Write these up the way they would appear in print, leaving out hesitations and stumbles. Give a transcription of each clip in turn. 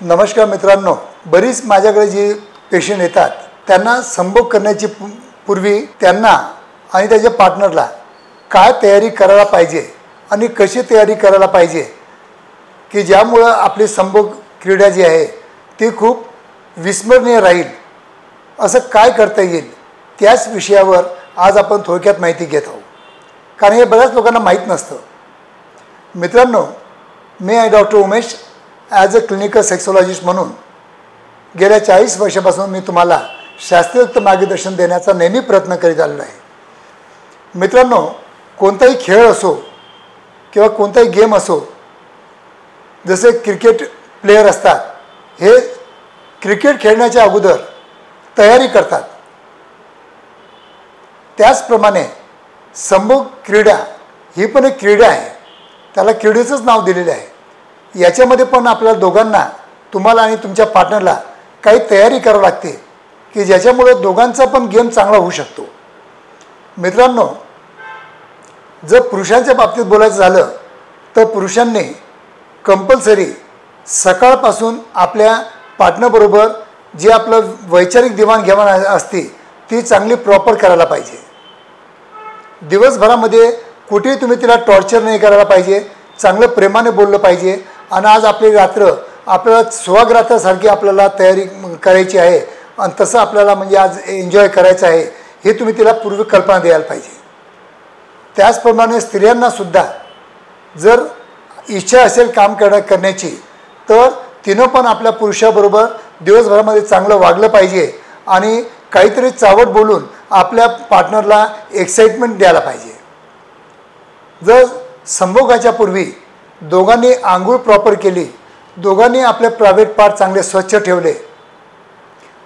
नमस्कार मित्रांनो, बरीच माझ्याकडे जी पेशंट येतात त्यांना संभोग करण्याची पूर्वी त्यांना आणि त्याच्या पार्टनरला काय तयारी करायला पाहिजे आणि कशी तयारी करायला पाहिजे की ज्यामुळे आपली संभोग क्रीडा जी आहे ती खूप विस्मरणीय राहील, असं काय करता येईल त्याच विषयावर आज आपण थोडक्यात माहिती घेत आहोत. कारण हे बऱ्याच लोकांना माहीत नसतं. मित्रांनो, मी आहे doctor Umesh. As a clinical sexologist म्हणून गेल्या 40 वर्षापासून मी तुम्हाला शास्त्रयुक्त मार्गदर्शन देण्याचा नेहमी प्रयत्न करीत आलेलो आहे. मित्रांनो, कोणताही खेळ असो किंवा कोणताही गेम असो, जसे क्रिकेट प्लेयर असतात, हे क्रिकेट खेळण्याच्या अगोदर तयारी करतात. त्याचप्रमाणे संभोग क्रीडा ही पण एक क्रीडा आहे. त्याला क्रीडेचंच नाव दिलेलं आहे. याच्यामध्ये पण आपल्या दोघांना, तुम्हाला आणि तुमच्या पार्टनरला काही तयारी करावी लागते की ज्याच्यामुळे दोघांचा पण गेम चांगला होऊ शकतो. मित्रांनो, जर पुरुषांच्या बाबतीत बोलायचं झालं तर पुरुषांनी कंपल्सरी सकाळपासून आपल्या पार्टनरबरोबर जे आपलं वैचारिक देवाणघेवाण असते ती चांगली प्रॉपर करायला पाहिजे. दिवसभरामध्ये कुठेही तुम्ही तिला टॉर्चर नाही करायला पाहिजे. चांगलं प्रेमाने बोललं पाहिजे. आणि आज आपली रात्र आपल्याला सुहागरात्रासारखी आपल्याला तयारी करायची आहे आणि तसं आपल्याला म्हणजे आज एन्जॉय करायचं आहे हे तुम्ही तिला पूर्वी कल्पना द्यायला पाहिजे. त्याचप्रमाणे स्त्रियांनासुद्धा जर इच्छा असेल काम करण्याची तर तिनं पण आपल्या पुरुषाबरोबर दिवसभरामध्ये चांगलं वागलं पाहिजे आणि काहीतरी चावट बोलून आपल्या पार्टनरला एक्साइटमेंट द्यायला पाहिजे. जर संभोगाच्या पूर्वी दोघांनी आंघोळ प्रॉपर केली, दोघांनी आपले प्रायव्हेट पार्ट चांगले स्वच्छ ठेवले,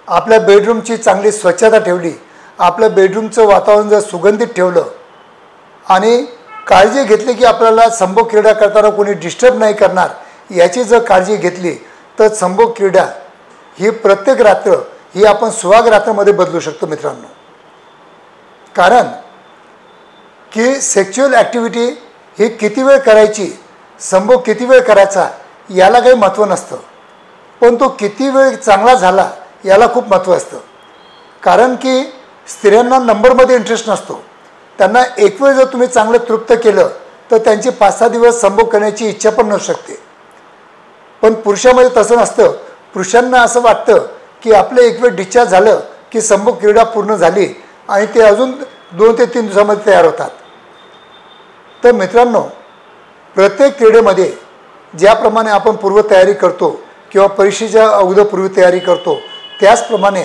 आपल्या बेडरूमची चांगली स्वच्छता ठेवली, आपल्या बेडरूमचं वातावरण जर सुगंधित ठेवलं आणि काळजी घेतली की आपल्याला संभोग क्रीडा करताना कोणी डिस्टर्ब नाही करणार याची जर काळजी घेतली तर संभोग क्रीडा ही प्रत्येक रात्र ही आपण सुहाग रात्रामध्ये बदलू शकतो. मित्रांनो, कारण की सेक्शुअल ॲक्टिव्हिटी ही किती वेळ करायची, संभोग किती वेळ करायचा याला काही महत्त्व नसतं, पण तो किती वेळ चांगला झाला याला खूप महत्त्व असतं. कारण की स्त्रियांना नंबरमध्ये इंटरेस्ट नसतो. त्यांना एक वेळ जर तुम्ही चांगलं तृप्त केलं तर त्यांची 5-6 दिवस संभोग करण्याची इच्छा पण नसू शकते. पण पुरुषामध्ये तसं नसतं. पुरुषांना असं वाटतं की आपलं एक वेळ डिस्चार्ज झालं की संभोग क्रीडा पूर्ण झाली आणि ते अजून 2 ते 3 दिवसामध्ये तयार होतात. तर मित्रांनो, प्रत्येक क्रीडेमध्ये ज्याप्रमाणे आपण पूर्वतयारी करतो किंवा परीक्षेच्या अगोदर पूर्वतयारी करतो त्याचप्रमाणे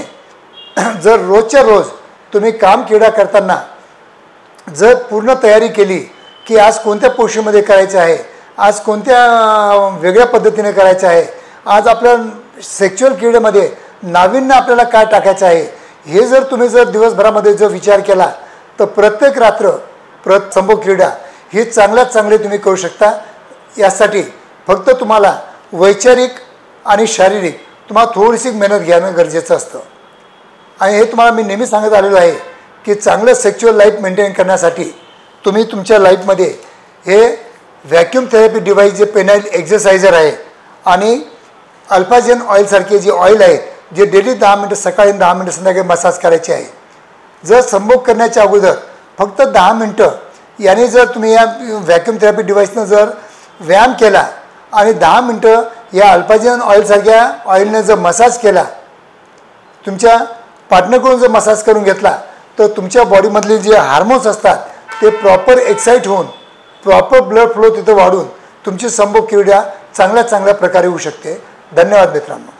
जर रोजच्या रोज तुम्ही काम क्रीडा करताना जर पूर्ण तयारी केली की आज कोणत्या पोझिशनमध्ये करायचं आहे, आज कोणत्या वेगळ्या पद्धतीने करायचं आहे, आज आपल्या सेक्शुअल क्रीडेमध्ये नाविन्य आपल्याला काय टाकायचं आहे, हे जर तुम्ही जर दिवसभरामध्ये जर विचार केला तर प्रत्येक रात्र संभोग क्रीडा ही चांगल्यात चांगली तुम्ही करू शकता. यासाठी फक्त तुम्हाला वैचारिक आणि शारीरिक तुम्हाला थोडीशी मेहनत घेणं गरजेचं असतं. आणि हे तुम्हाला मी नेहमी सांगत आलेलो आहे की चांगलं सेक्शुअल लाईफ मेंटेन करण्यासाठी तुम्ही तुमच्या लाईफमध्ये हे व्हॅक्यूम थेरपी डिव्हाइस जे पेनाइल एक्झरसायझर आहे आणि अल्फाजेन ऑइलसारखे जे ऑइल आहे जे डेली 10 मिनटं सकाळी 10 मिनटं संध्याकाळी मसाज करायचे आहे. जर संभोग करण्याच्या अगोदर फक्त 10 मिनटं याने जर तुम्ही या व्हॅक्यूम थेरपी डिव्हाइसनं जर व्यायाम केला आणि 10 मिनटं या अल्फाजेन ऑइलसारख्या ऑइलने जर मसाज केला, तुमच्या पार्टनरकडून जर मसाज करून घेतला तर तुमच्या बॉडीमधले जे हार्मोन्स असतात ते प्रॉपर एक्साईट होऊन प्रॉपर ब्लड फ्लो तिथं वाढून तुमची संभोग क्रीडा चांगल्या प्रकारे होऊ शकते. धन्यवाद मित्रांनो.